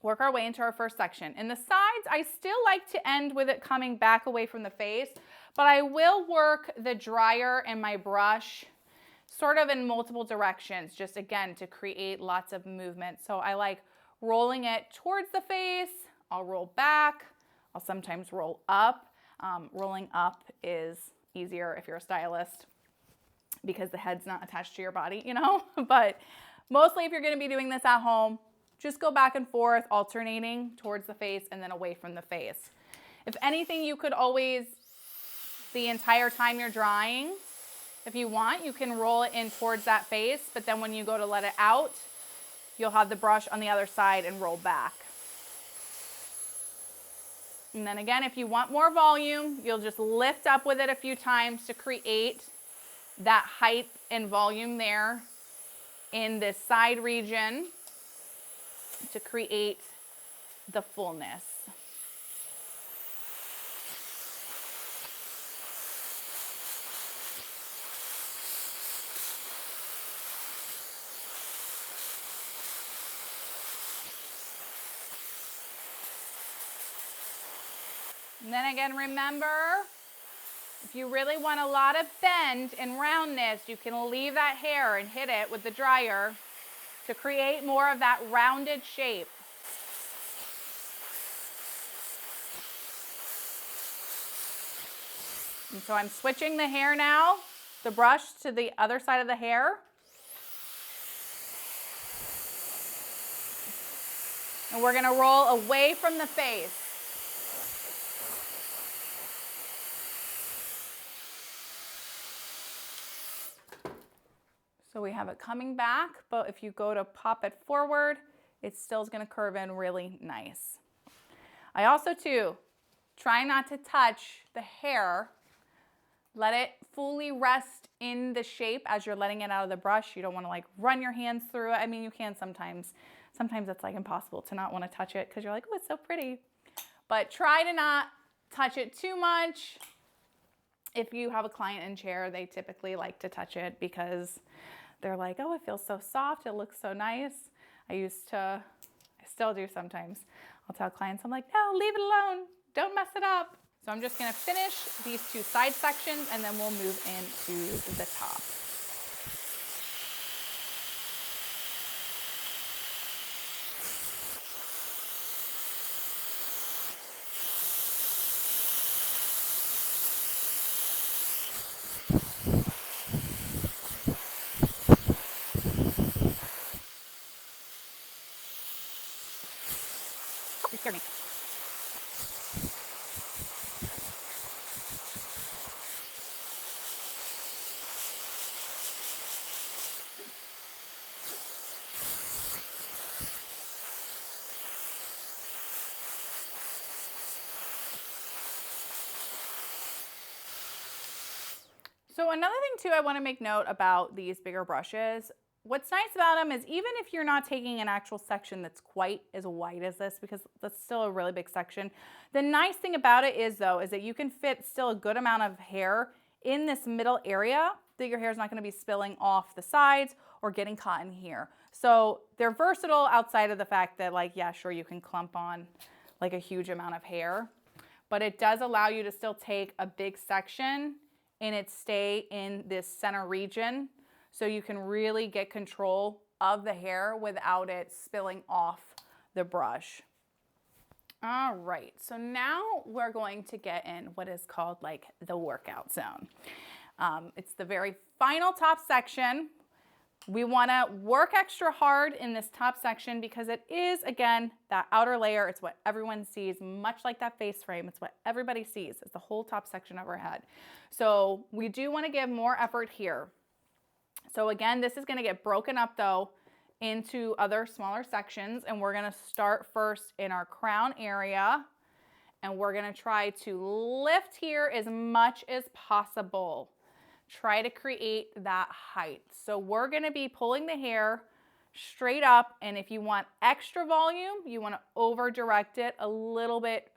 work our way into our first section. In the sides, I still like to end with it coming back away from the face, but I will work the dryer and my brush sort of in multiple directions, just again, to create lots of movement. So I like rolling it towards the face. I'll roll back. I'll sometimes roll up. Rolling up is easier if you're a stylist because the head's not attached to your body, you know? But mostly if you're gonna be doing this at home, just go back and forth, alternating towards the face and then away from the face. If anything, you could always, the entire time you're drying, if you want, you can roll it in towards that face, but then when you go to let it out, you'll have the brush on the other side and roll back. And then again, if you want more volume, you'll just lift up with it a few times to create that height and volume there in this side region to create the fullness. And then again, remember, if you really want a lot of bend and roundness, you can leave that hair and hit it with the dryer to create more of that rounded shape. And so I'm switching the hair now, the brush to the other side of the hair. And we're gonna roll away from the face. So we have it coming back, but if you go to pop it forward, it still is gonna curve in really nice. I also too, try not to touch the hair. Let it fully rest in the shape as you're letting it out of the brush. You don't wanna like run your hands through it. I mean, you can sometimes. Sometimes it's like impossible to not wanna touch it because you're like, oh, it's so pretty. But try to not touch it too much. If you have a client in chair, they typically like to touch it because they're like, oh, it feels so soft, it looks so nice. I still do sometimes. I'll tell clients, I'm like, no, leave it alone, don't mess it up. So I'm just gonna finish these two side sections and then we'll move into the top. You scared me. So another thing too I want to make note about these bigger brushes, what's nice about them is even if you're not taking an actual section that's quite as wide as this, because that's still a really big section, the nice thing about it is though, is that you can fit still a good amount of hair in this middle area that your hair is not going to be spilling off the sides or getting caught in here. So they're versatile outside of the fact that like, yeah, sure, you can clump on like a huge amount of hair, but it does allow you to still take a big section and it stay in this center region so you can really get control of the hair without it spilling off the brush. All right, so now we're going to get in what is called like the workout zone. It's the very final top section. We wanna work extra hard in this top section because it is, again, that outer layer. It's what everyone sees, much like that face frame. It's what everybody sees. It's the whole top section of our head. So we do wanna give more effort here. So again, this is gonna get broken up though into other smaller sections, and we're gonna start first in our crown area, and we're gonna try to lift here as much as possible. Try to create that height. So we're gonna be pulling the hair straight up, and if you want extra volume, you wanna over direct it a little bit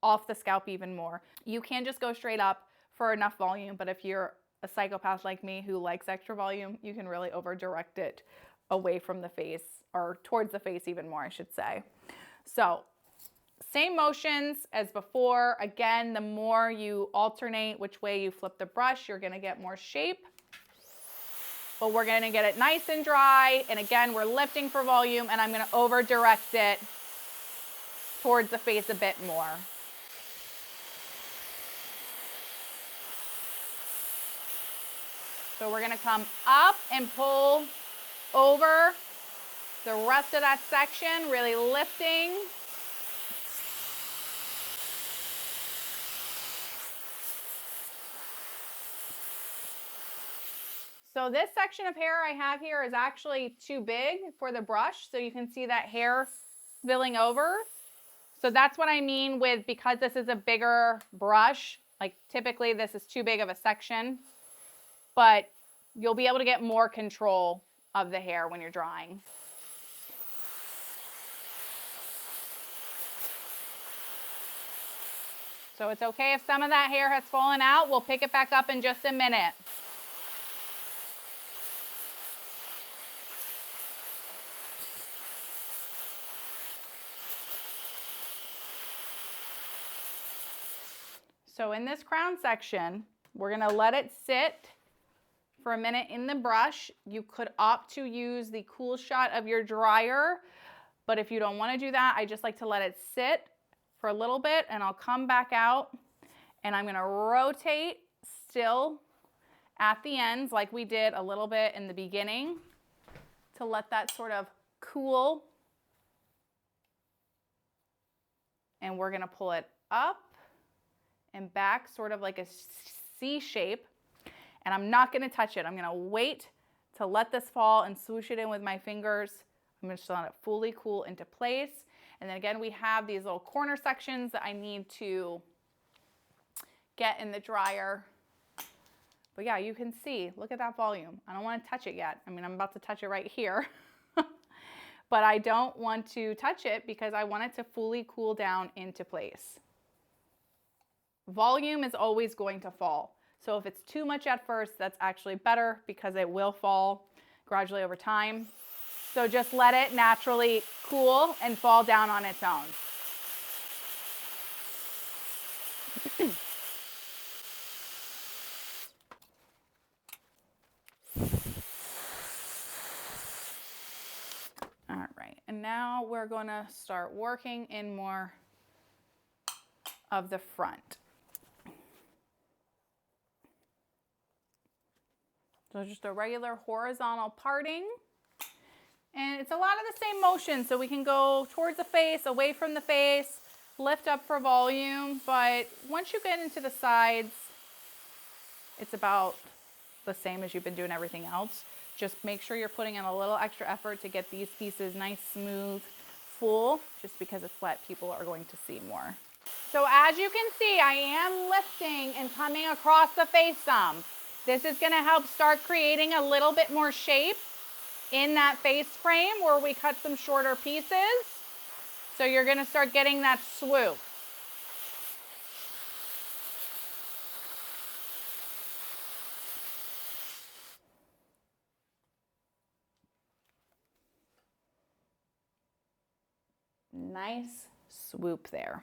off the scalp even more. You can just go straight up for enough volume, but if you're a psychopath like me who likes extra volume, you can really over direct it away from the face, or towards the face even more, I should say. So same motions as before. Again, the more you alternate which way you flip the brush, you're gonna get more shape. But we're gonna get it nice and dry. And again, we're lifting for volume, and I'm gonna over direct it towards the face a bit more. So we're gonna come up and pull over the rest of that section, really lifting. So this section of hair I have here is actually too big for the brush, so you can see that hair spilling over. So that's what I mean with, because this is a bigger brush, like typically this is too big of a section, but you'll be able to get more control of the hair when you're drying. So it's okay if some of that hair has fallen out. We'll pick it back up in just a minute. So in this crown section, we're gonna let it sit for a minute in the brush. You could opt to use the cool shot of your dryer, but if you don't wanna do that, I just like to let it sit for a little bit, and I'll come back out and I'm gonna rotate still at the ends like we did a little bit in the beginning to let that sort of cool. And we're gonna pull it up and back, sort of like a C shape. And I'm not gonna touch it. I'm gonna wait to let this fall and swoosh it in with my fingers. I'm just gonna let it fully cool into place. And then again, we have these little corner sections that I need to get in the dryer. But yeah, you can see, look at that volume. I don't wanna touch it yet. I mean, I'm about to touch it right here. But I don't want to touch it because I want it to fully cool down into place. Volume is always going to fall. So if it's too much at first, that's actually better because it will fall gradually over time. So just let it naturally cool and fall down on its own. All right, and now we're gonna start working in more of the front. So just a regular horizontal parting. And it's a lot of the same motion, so we can go towards the face, away from the face, lift up for volume, but once you get into the sides, it's about the same as you've been doing everything else. Just make sure you're putting in a little extra effort to get these pieces nice, smooth, full, just because it's what people are going to see more. So as you can see, I am lifting and coming across the face some. This is gonna help start creating a little bit more shape in that face frame where we cut some shorter pieces. So you're gonna start getting that swoop. Nice swoop there.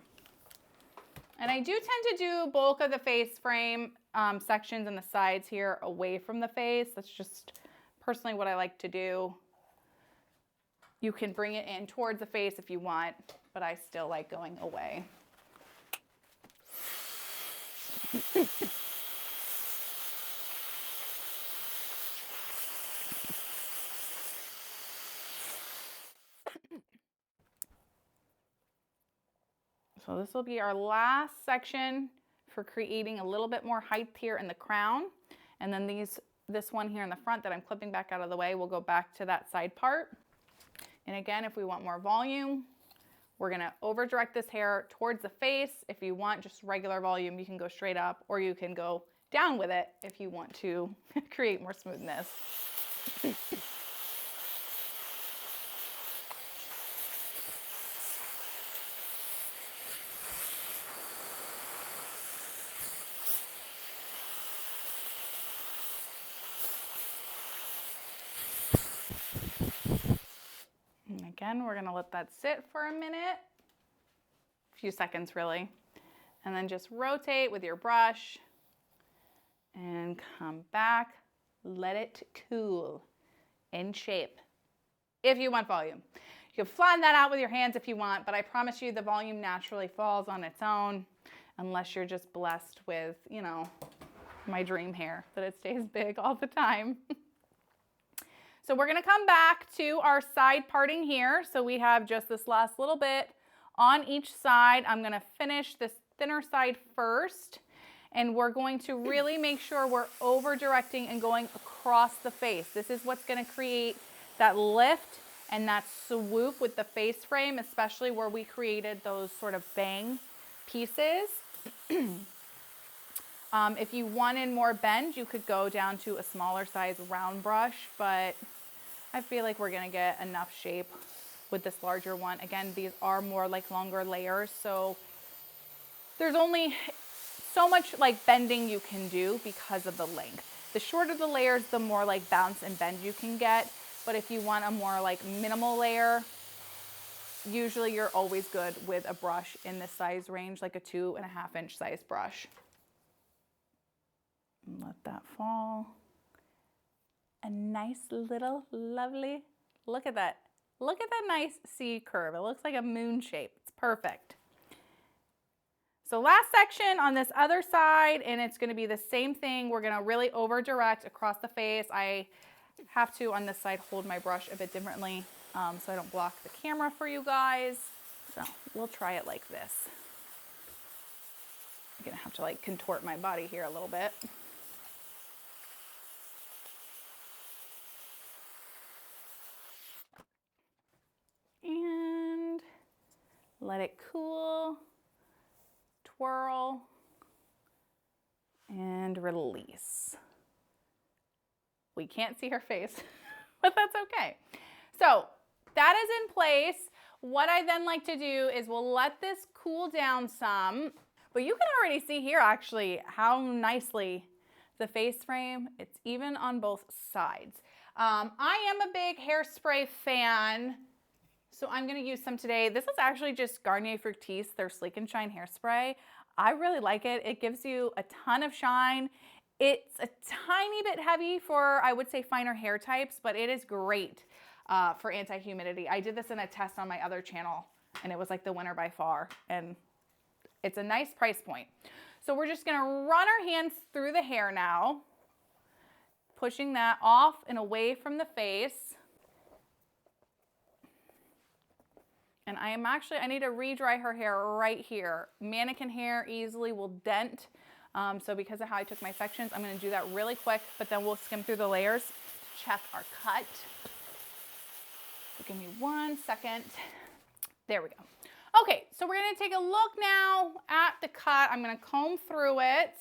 And I do tend to do bulk of the face frame sections and the sides here away from the face. That's just personally what I like to do. You can bring it in towards the face if you want, but I still like going away. So this will be our last section for creating a little bit more height here in the crown. And then this one here in the front that I'm clipping back out of the way will go back to that side part. And again, if we want more volume, we're gonna over direct this hair towards the face. If you want just regular volume, you can go straight up, or you can go down with it if you want to create more smoothness. Again, we're gonna let that sit for a minute, a few seconds really, and then just rotate with your brush and come back, let it cool in shape. If you want volume. You can flatten that out with your hands if you want, but I promise you the volume naturally falls on its own unless you're just blessed with, you know, my dream hair, that it stays big all the time. So we're gonna come back to our side parting here. So we have just this last little bit on each side. I'm gonna finish this thinner side first, and we're going to really make sure we're over directing and going across the face. This is what's gonna create that lift and that swoop with the face frame, especially where we created those sort of bang pieces. If you wanted more bend, you could go down to a smaller size round brush, but I feel like we're gonna get enough shape with this larger one. Again, these are more like longer layers, so there's only so much like bending you can do because of the length. The shorter the layers, the more like bounce and bend you can get, but if you want a more like minimal layer, usually you're always good with a brush in this size range, like a 2.5 inch size brush. And let that fall. A nice little lovely, look at that. Look at that nice C curve. It looks like a moon shape. It's perfect. So last section on this other side, and it's gonna be the same thing. We're gonna really over direct across the face. I have to, on this side, hold my brush a bit differently so I don't block the camera for you guys. So we'll try it like this. I'm gonna have to like contort my body here a little bit. And let it cool, twirl, and release. We can't see her face, but that's okay. So that is in place. What I then like to do is we'll let this cool down some, but you can already see here actually how nicely the face frame, it's even on both sides. I am a big hairspray fan, so I'm gonna use some today. This is actually just Garnier Fructis, their Sleek and Shine hairspray. I really like it. It gives you a ton of shine. It's a tiny bit heavy for, I would say, finer hair types, but it is great for anti-humidity. I did this in a test on my other channel, and it was like the winner by far, and it's a nice price point. So we're just gonna run our hands through the hair now, pushing that off and away from the face. And I need to re-dry her hair right here. Mannequin hair easily will dent. So because of how I took my sections, I'm gonna do that really quick, but then we'll skim through the layers to check our cut. So give me 1 second. There we go. Okay, so we're gonna take a look now at the cut. I'm gonna comb through it.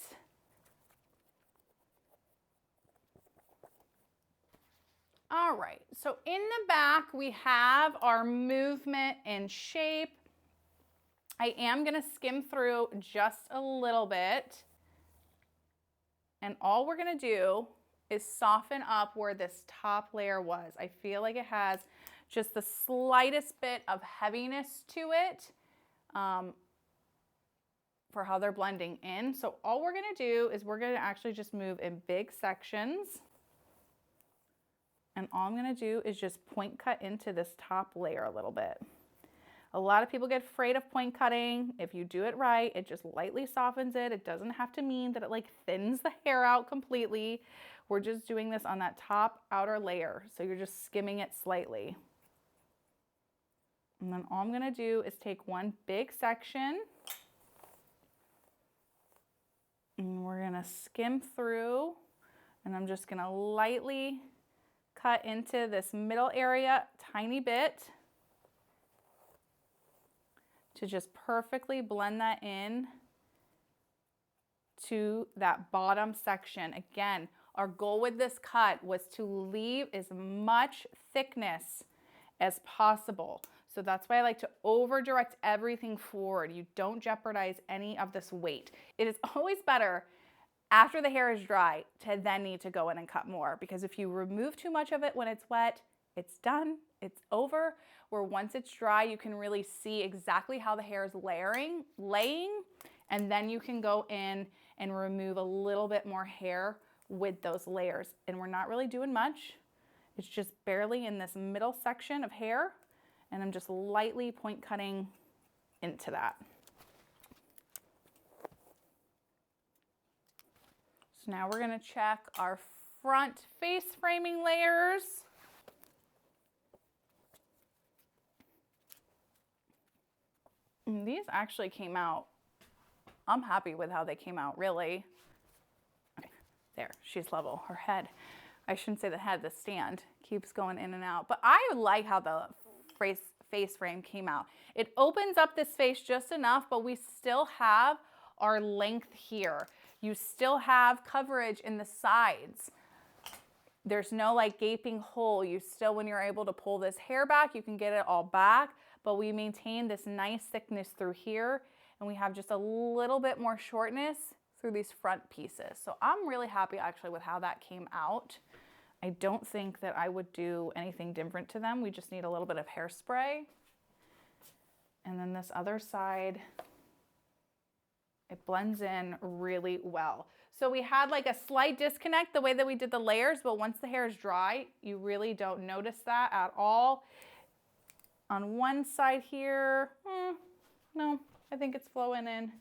All right, so in the back, we have our movement and shape. I am gonna skim through just a little bit. And all we're gonna do is soften up where this top layer was. I feel like it has just the slightest bit of heaviness to it for how they're blending in. So all we're gonna do is we're gonna actually just move in big sections. And all I'm gonna do is just point cut into this top layer a little bit. A lot of people get afraid of point cutting. If you do it right, it just lightly softens it. It doesn't have to mean that it like thins the hair out completely. We're just doing this on that top outer layer. So you're just skimming it slightly. And then all I'm gonna do is take one big section and we're gonna skim through, and I'm just gonna lightly cut into this middle area tiny bit to just perfectly blend that in to that bottom section. Again, our goal with this cut was to leave as much thickness as possible. So that's why I like to over direct everything forward. You don't jeopardize any of this weight. It is always better after the hair is dry to then need to go in and cut more, because if you remove too much of it when it's wet, it's done, it's over. Where once it's dry, you can really see exactly how the hair is laying, and then you can go in and remove a little bit more hair with those layers. And we're not really doing much. It's just barely in this middle section of hair, and I'm just lightly point cutting into that. So now we're gonna check our front face framing layers. And these actually came out, I'm happy with how they came out, really. Okay, there, she's level, her head. I shouldn't say the head, the stand keeps going in and out. But I like how the face frame came out. It opens up this face just enough, but we still have our length here. You still have coverage in the sides. There's no like gaping hole. You still, when you're able to pull this hair back, you can get it all back, but we maintain this nice thickness through here, and we have just a little bit more shortness through these front pieces. So I'm really happy actually with how that came out. I don't think that I would do anything different to them. We just need a little bit of hairspray. And then this other side, it blends in really well. So we had like a slight disconnect the way that we did the layers, but once the hair is dry, you really don't notice that at all. On one side here, no, I think it's flowing in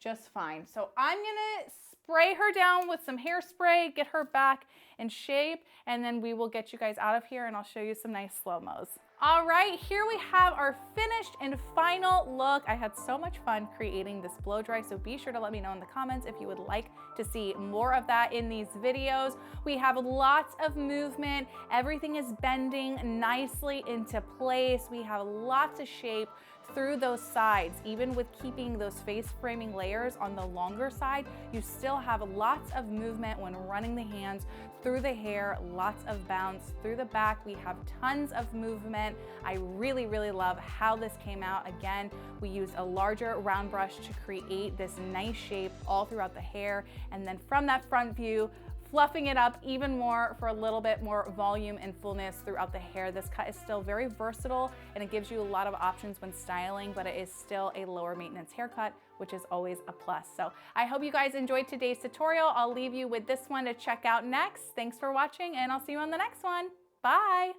just fine. So I'm gonna spray her down with some hairspray, get her back in shape, and then we will get you guys out of here and I'll show you some nice slow-mos. All right, here we have our finished and final look. I had so much fun creating this blow dry, so be sure to let me know in the comments if you would like to see more of that in these videos. We have lots of movement. Everything is bending nicely into place. We have lots of shape through those sides. Even with keeping those face framing layers on the longer side, you still have lots of movement when running the hands through the hair, lots of bounce. Through the back, we have tons of movement. I really, really love how this came out. Again, we used a larger round brush to create this nice shape all throughout the hair. And then from that front view, fluffing it up even more for a little bit more volume and fullness throughout the hair. This cut is still very versatile and it gives you a lot of options when styling, but it is still a lower maintenance haircut, which is always a plus. So I hope you guys enjoyed today's tutorial. I'll leave you with this one to check out next. Thanks for watching and I'll see you on the next one. Bye.